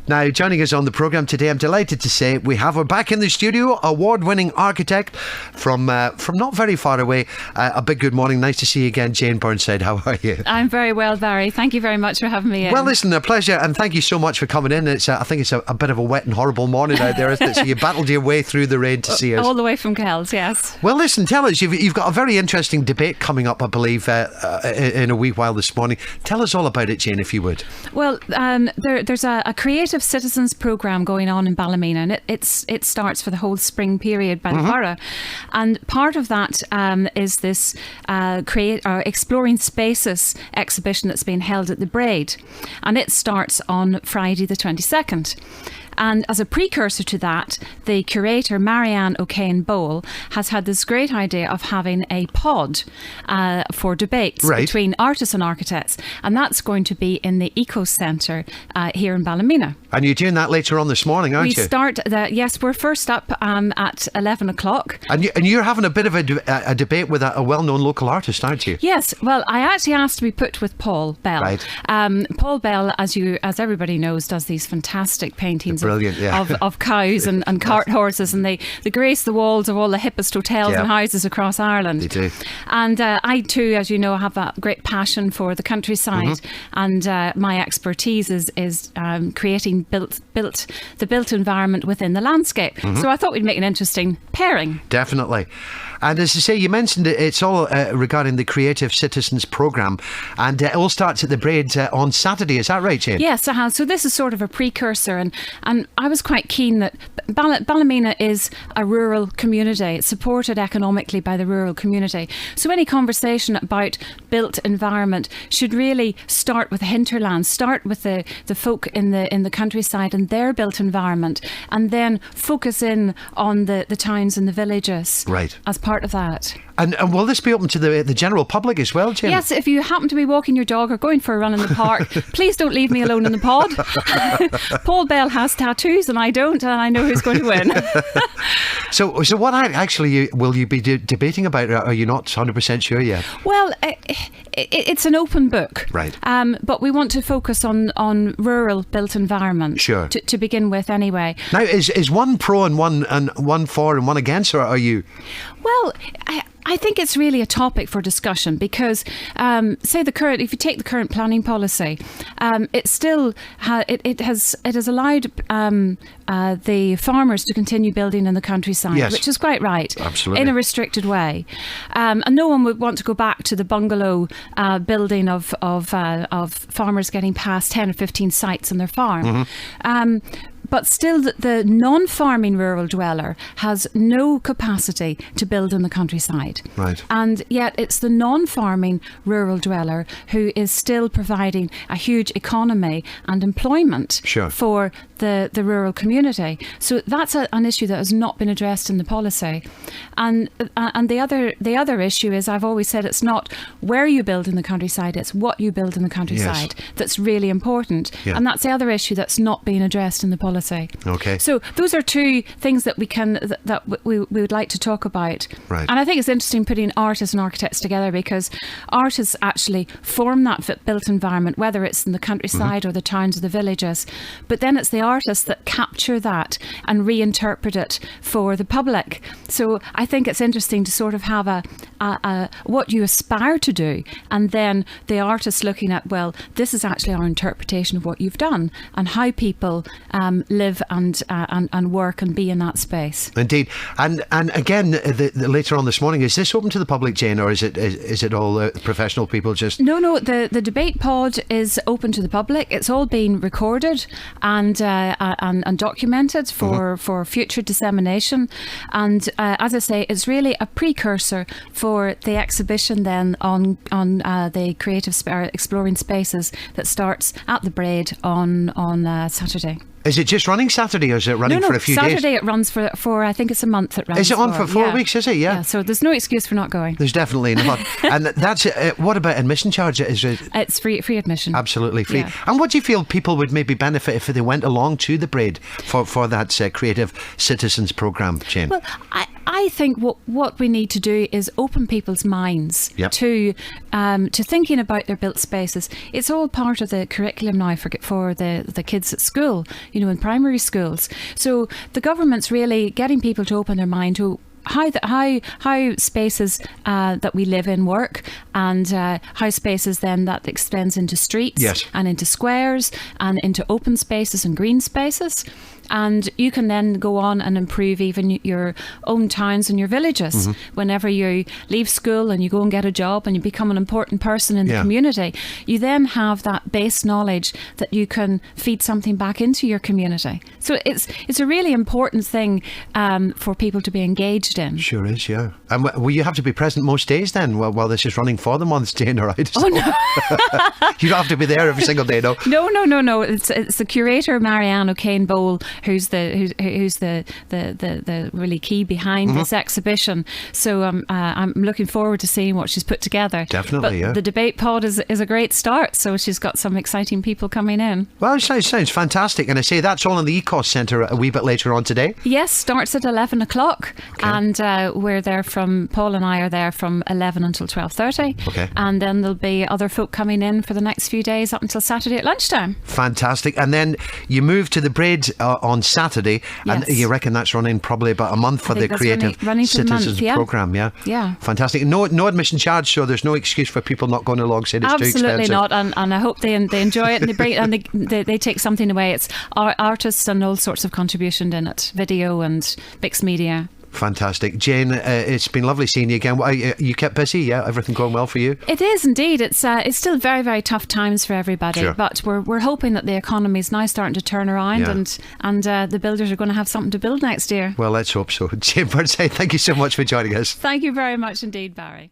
Now, joining us on the programme today, I'm delighted to say we have her back in the studio, award-winning architect from not very far away. A big good morning. Nice to see you again, Jane Burnside. How are you? I'm very well, Barry. Thank you very much for having me in. Well, listen, a pleasure, and thank you so much for coming in. I think it's a bit of a wet and horrible morning out there, isn't it? So you battled your way through the rain to see us. All the way from Kells, yes. Well, listen, tell us, you've got a very interesting debate coming up, I believe, in a wee while this morning. Tell us all about it, Jane, if you would. Well, there's a creative citizens programme going on in Ballymena, and it starts for the whole spring period by the borough. And part of that is this Exploring Spaces exhibition that's being held at the Braid. And it starts on Friday the 22nd. And as a precursor to that, the curator, Marianne O'Kane-Bowell, has had this great idea of having a pod for debates between artists and architects. And that's going to be in the Eco Centre here in Ballymena. And you're doing that later on this morning, aren't you? We start, yes, we're first up at 11 o'clock. And you're having a bit of a debate with a well-known local artist, aren't you? Yes, well, I actually asked to be put with Paul Bell. Right. Paul Bell, as everybody knows, does these fantastic paintings of cows and cart horses, and they grace the walls of all the hippest hotels and houses across Ireland. They do. And I too, as you know, have a great passion for the countryside, and my expertise is creating the built environment within the landscape. So I thought we'd make an interesting pairing. Definitely. And as I say, you mentioned it's all regarding the Creative Citizens Programme, and it all starts at the Braid on Saturday. Is that right, Jane? Yes, so this is sort of a precursor, and I was quite keen that Ballymena is a rural community. It's supported economically by the rural community. So any conversation about built environment should really start with the hinterland, start with the folk in the countryside and their built environment, and then focus in on the towns and the villages. Right. As part of that. And will this be open to the general public as well, Jane? Yes, if you happen to be walking your dog or going for a run in the park, please don't leave me alone in the pod. Paul Bell has tattoos and I don't, and I know who's going to win. So what actually will you be debating about? Are you not 100% sure yet? Well, it's an open book. Right. But we want to focus on rural built environment. Sure. To begin with, anyway. Now, is one pro and one for and one against, or are you? Well, I think it's really a topic for discussion because, if you take the current planning policy, it still it has allowed the farmers to continue building in the countryside, which is quite right, absolutely, in a restricted way, and no one would want to go back to the bungalow building of farmers getting past 10 or 15 sites on their farm. But still, the non-farming rural dweller has no capacity to build in the countryside. Right. And yet it's the non-farming rural dweller who is still providing a huge economy and employment for the rural community. So that's an issue that has not been addressed in the policy. And the other issue is, I've always said, it's not where you build in the countryside, it's what you build in the countryside that's really important. And that's the other issue that's not being addressed in the policy. Okay. So those are two things that we would like to talk about. Right. And I think it's interesting putting artists and architects together because artists actually form that built environment, whether it's in the countryside or the towns or the villages. But then it's the artists that capture that and reinterpret it for the public. So I think it's interesting to sort of have a what you aspire to do, and then the artist looking at, well, this is actually our interpretation of what you've done and how people live and work and be in that space. Indeed. And again, later on this morning, is this open to the public, Jane, or is it all professional people just? No, the debate pod is open to the public. It's all being recorded and documented for future dissemination. And as I say, it's really a precursor for the exhibition then on the Creative Exploring Spaces that starts at the Braid on Saturday. Is it just running Saturday, or is it running for a few days? Saturday it runs for I think it's a month it runs. Is it on for 4 weeks, is it? Yeah. So there's no excuse for not going. There's definitely not. And that's what about admission charge? It's free admission. Absolutely free. Yeah. And what do you feel people would maybe benefit if they went along to the Braid for that Creative Citizens Programme, Jane? Well, I think what we need to do is open people's minds to thinking about their built spaces. It's all part of the curriculum now for the kids at school. in primary schools. So the government's really getting people to open their mind to how spaces that we live in work, and how spaces then that extends into streets, yes, and into squares and into open spaces and green spaces. And you can then go on and improve even your own towns and your villages. Whenever you leave school and you go and get a job and you become an important person in the community, you then have that base knowledge that you can feed something back into your community. So it's a really important thing for people to be engaged in. Sure is, yeah. And will you have to be present most days then while this is running for the month, Jane, right? Oh, no. You don't have to be there every single day, no? No. It's the curator, Marianne O'Kane Bowl, who's the really key behind this exhibition. So I'm looking forward to seeing what she's put together. Definitely, but the debate pod is a great start. So she's got some exciting people coming in. Well, it sounds fantastic. And I say that's all in the Ecos Centre a wee bit later on today. Yes, starts at 11 o'clock. Okay. And we're there Paul and I are there from 11 until 12:30. Okay. And then there'll be other folk coming in for the next few days up until Saturday at lunchtime. Fantastic. And then you move to the Braid on Saturday, and Yes. you reckon that's running probably about a month for the Creative running for the month, Citizens Programme, yeah? Yeah. Fantastic. No admission charge, so there's no excuse for people not going along, saying it's too Absolutely expensive. not, and I hope they enjoy it, and they take something away. It's artists and all sorts of contribution in it, video and mixed media. Fantastic. Jane, it's been lovely seeing you again. You kept busy, yeah? Everything going well for you? It is indeed. It's still very, very tough times for everybody, Sure. but we're hoping that the economy is now starting to turn around, and the builders are going to have something to build next year. Well, let's hope so. Jane Burnside, thank you so much for joining us. Thank you very much indeed, Barry.